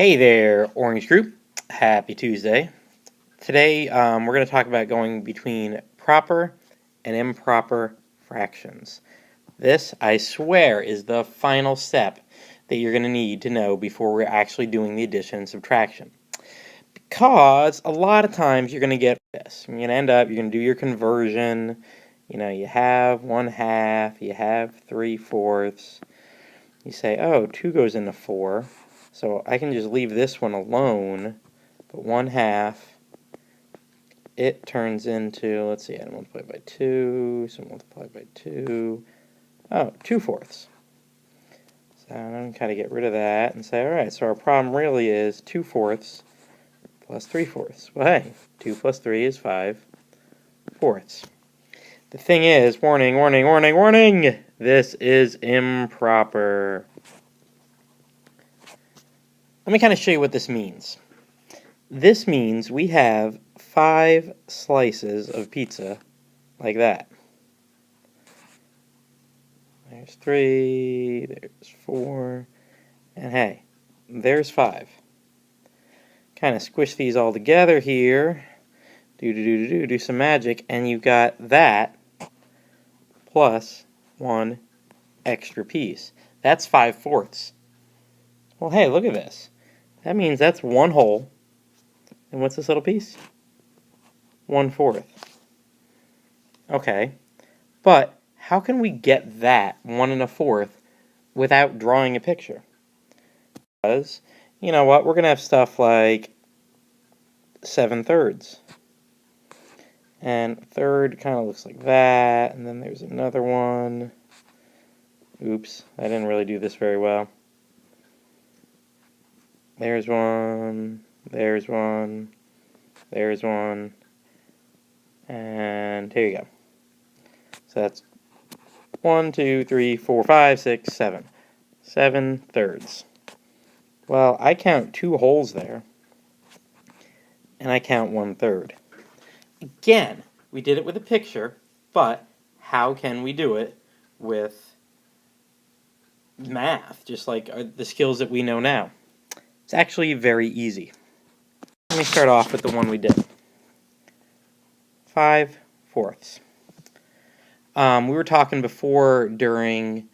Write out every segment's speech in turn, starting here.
Hey there, Orange Group. Happy Tuesday. Today, we're going to talk about going between proper and improper fractions. This, I swear, is the final step that you're going to need to know before we're actually doing the addition and subtraction. Because a lot of times you're going to get this. You're going to end up, you're going to do your conversion. You have 1/2, you have 3/4. You say, oh, 2 goes into 4. So I can just leave this one alone, but 1/2, it turns into, let's see, I multiply by 2, so multiply by 2, oh, 2/4. So I'm going to kind of get rid of that and say, alright, so our problem really is 2/4 plus 3/4. Well, hey, 2 plus 3 is 5/4. The thing is, warning, warning, warning, warning, this is improper. Let me kind of show you what this means. This means we have 5 slices of pizza like that. There's 3, there's 4, and hey, there's 5. Kind of squish these all together here, do some magic, and you've got that plus 1 extra piece. That's 5/4. Well, hey, look at this. That means that's 1 whole. And what's this little piece? 1/4. Okay, but how can we get that 1 1/4 without drawing a picture? Because, you know what, we're going to have stuff like 7/3. And third kind of looks like that, and then there's another one. Oops, I didn't really do this very well. There's one, there's one, there's one, and here you go. So that's 1, 2, 3, 4, 5, 6, 7. 7/3. Well, I count 2 holes there, and I count 1/3. Again, we did it with a picture, but how can we do it with math, just like the skills that we know now? It's actually very easy. Let me start off with the one we did. 5/4. We were talking before during,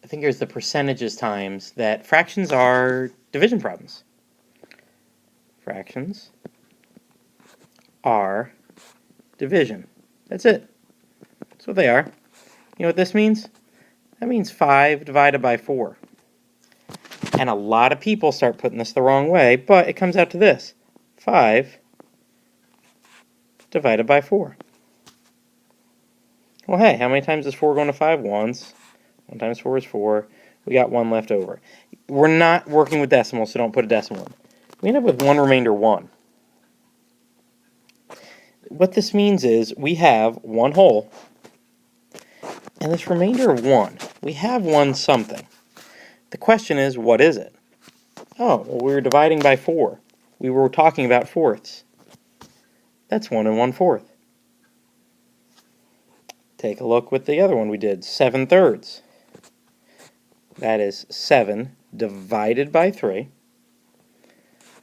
I think it was the percentages times, that fractions are division problems. Fractions are division. That's it. That's what they are. You know what this means? That means 5 divided by 4. And a lot of people start putting this the wrong way, but it comes out to this. 5 divided by 4. Well, hey, how many times is 4 going to 5? Once. 1 times 4 is 4. We got 1 left over. We're not working with decimals, so don't put a decimal in. We end up with 1 remainder 1. What this means is we have 1 whole, and this remainder of 1, we have 1 something. The question is, what is it? Oh, well, we were dividing by 4. We were talking about fourths. That's 1 1/4. Take a look with the other one we did, 7/3. That is 7 divided by 3,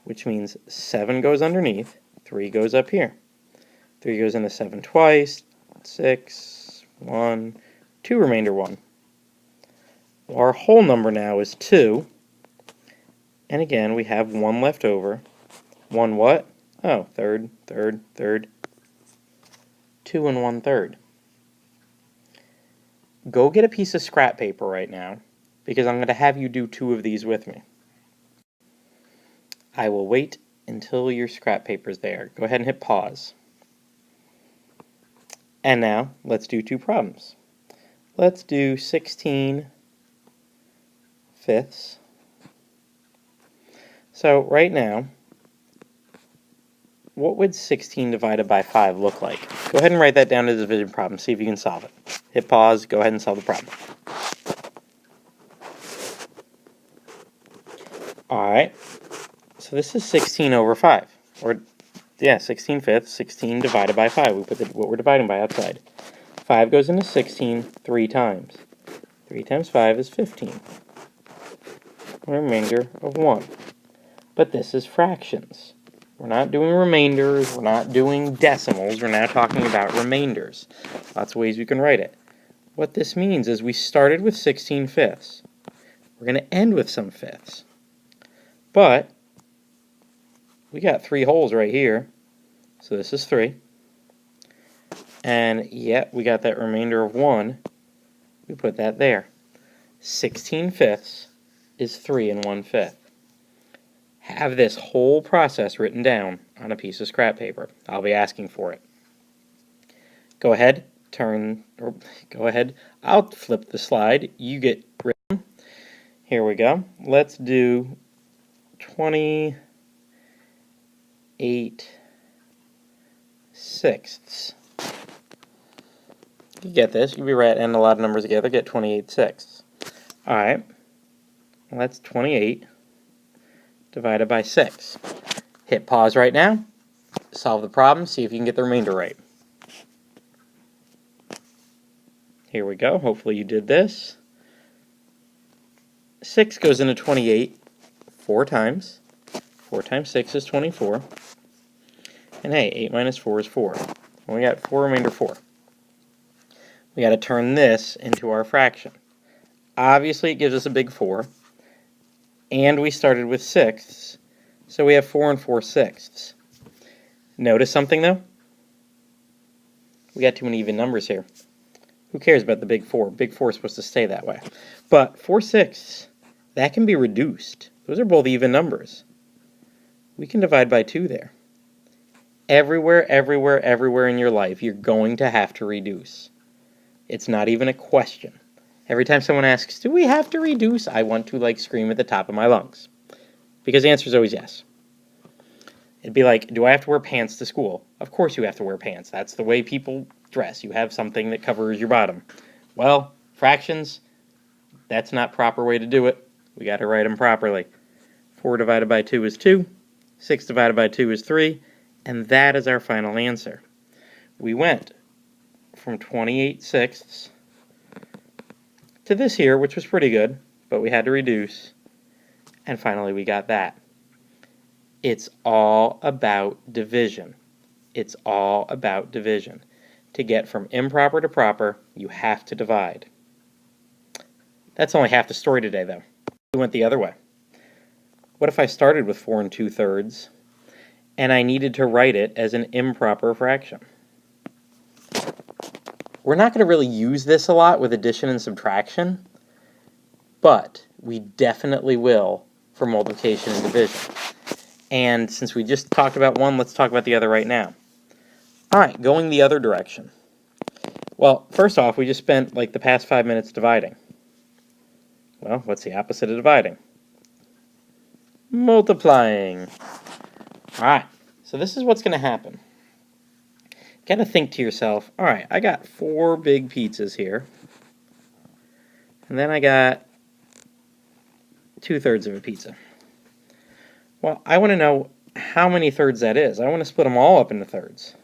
which means 7 goes underneath, 3 goes up here. 3 goes into 7 twice, 6, 1, 2 remainder 1. Our whole number now is 2, and again we have 1 left over. 1 what? Oh, third. 2 1/3. Go get a piece of scrap paper right now, because I'm going to have you do 2 of these with me. I will wait until your scrap paper's there. Go ahead and hit pause. And now, let's do 2 problems. Let's do 16/5. So right now, what would 16 divided by 5 look like? Go ahead and write that down as a division problem. See if you can solve it. Hit pause. Go ahead and solve the problem. Alright, so this is 16 over 5. Or, yeah, 16/5. 16 divided by 5. We put what we're dividing by outside. 5 goes into 16 3 times. 3 times 5 is 15. A remainder of 1. but this is fractions. We're not doing remainders, we're not doing decimals, we're now talking about remainders. Lots of ways we can write it. What this means is we started with 16 fifths. We're going to end with some fifths. But we got 3 wholes right here, so this is 3. And yet we got that remainder of 1. We put that there. 16 fifths is 3 1/5. Have this whole process written down on a piece of scrap paper. I'll be asking for it. Go ahead, I'll flip the slide. You get written. Here we go. Let's do 28 sixths. You get this. You'll be right, and a lot of numbers together get 28 sixths. All right. Well, that's 28 divided by 6. Hit pause right now. Solve the problem. See if you can get the remainder right. Here we go. Hopefully you did this. 6 goes into 28 4 times. 4 times 6 is 24. And hey, 8 minus 4 is 4. And we got 4 remainder 4. We got to turn this into our fraction. Obviously, it gives us a big 4. And we started with sixths, so we have 4 4 sixths. Notice something, though? We got too many even numbers here. Who cares about the big 4? Big 4 is supposed to stay that way. But 4 sixths, that can be reduced. Those are both even numbers. We can divide by 2 there. Everywhere in your life, you're going to have to reduce. It's not even a question. Every time someone asks, do we have to reduce? I want to scream at the top of my lungs. Because the answer is always yes. It'd be like, do I have to wear pants to school? Of course you have to wear pants. That's the way people dress. You have something that covers your bottom. Well, fractions, that's not proper way to do it. We got to write them properly. 4 divided by 2 is 2. 6 divided by 2 is 3. And that is our final answer. We went from 28 sixths to this here, which was pretty good, but we had to reduce. And finally we got that. It's all about division. It's all about division. To get from improper to proper, you have to divide. That's only half the story today, though. We went the other way. What if I started with 4 2/3 and I needed to write it as an improper fraction? We're not going to really use this a lot with addition and subtraction, but we definitely will for multiplication and division. And since we just talked about one, let's talk about the other right now. All right, going the other direction. Well, first off, we just spent the past 5 minutes dividing. Well, what's the opposite of dividing? Multiplying. All right, so this is what's going to happen. Got to think to yourself, all right, I got 4 big pizzas here. And then I got 2/3 of a pizza. Well, I want to know how many thirds that is. I want to split them all up into thirds.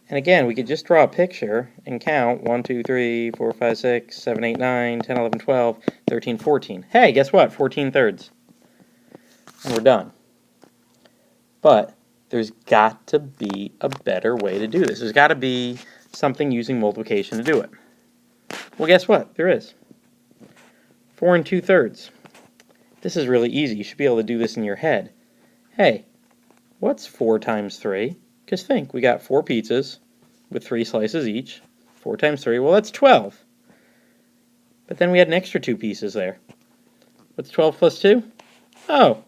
And again, we could just draw a picture and count 1, 2, 3, 4, 5, 6, 7, 8, 9, 10, 11, 12, 13, 14. Hey, guess what? 14 thirds. And we're done. But there's got to be a better way to do this. There's got to be something using multiplication to do it. Well, guess what? There is. 4 2/3. This is really easy. You should be able to do this in your head. Hey, what's 4 times 3? Because think, we got 4 pizzas with 3 slices each. 4 times 3, well, that's 12. But then we had an extra 2 pieces there. What's 12 plus 2? Oh,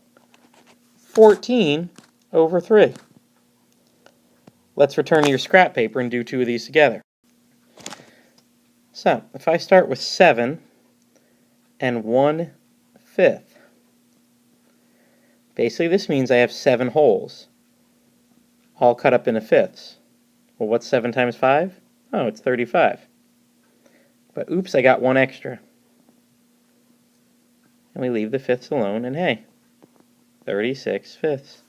14 over 3. Let's return to your scrap paper and do 2 of these together. So, if I start with 7 and 1/5, basically this means I have 7 wholes, all cut up into fifths. Well, what's 7 times 5? Oh, it's 35. But oops, I got 1 extra. And we leave the fifths alone, and hey, 36 fifths.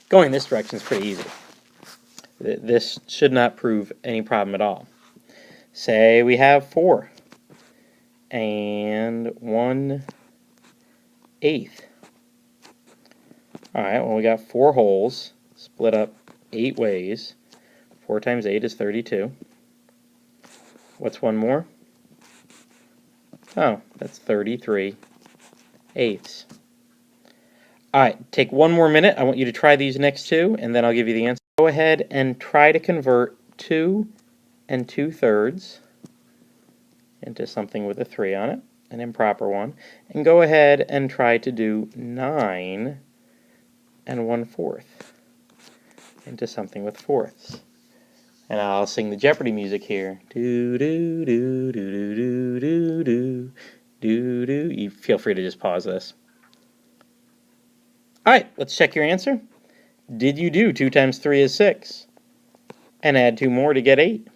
Going this direction is pretty easy. This should not prove any problem at all. Say we have 4 and 1/8. Alright, well we got 4 holes, split up 8 ways. 4 times 8 is 32. What's one more? Oh, that's 33 eighths. Alright, take 1 more minute. I want you to try these next 2, and then I'll give you the answer. Go ahead and try to convert 2 2/3 into something with a 3 on it, an improper one. And go ahead and try to do 9 1/4 into something with fourths. And I'll sing the Jeopardy music here. Do do do do do do do do do. You feel free to just pause this. Alright, let's check your answer. Did you do 2 times 3 is 6? And add 2 more to get 8?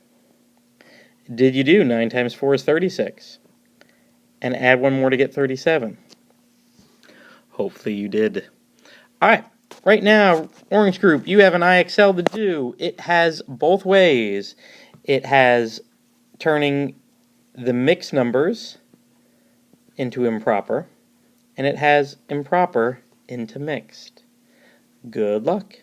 Did you do 9 times 4 is 36? And add 1 more to get 37? Hopefully you did. Alright, right now, Orange Group, you have an IXL to do. It has both ways. It has turning the mixed numbers into improper, and it has improper into mixed. Good luck.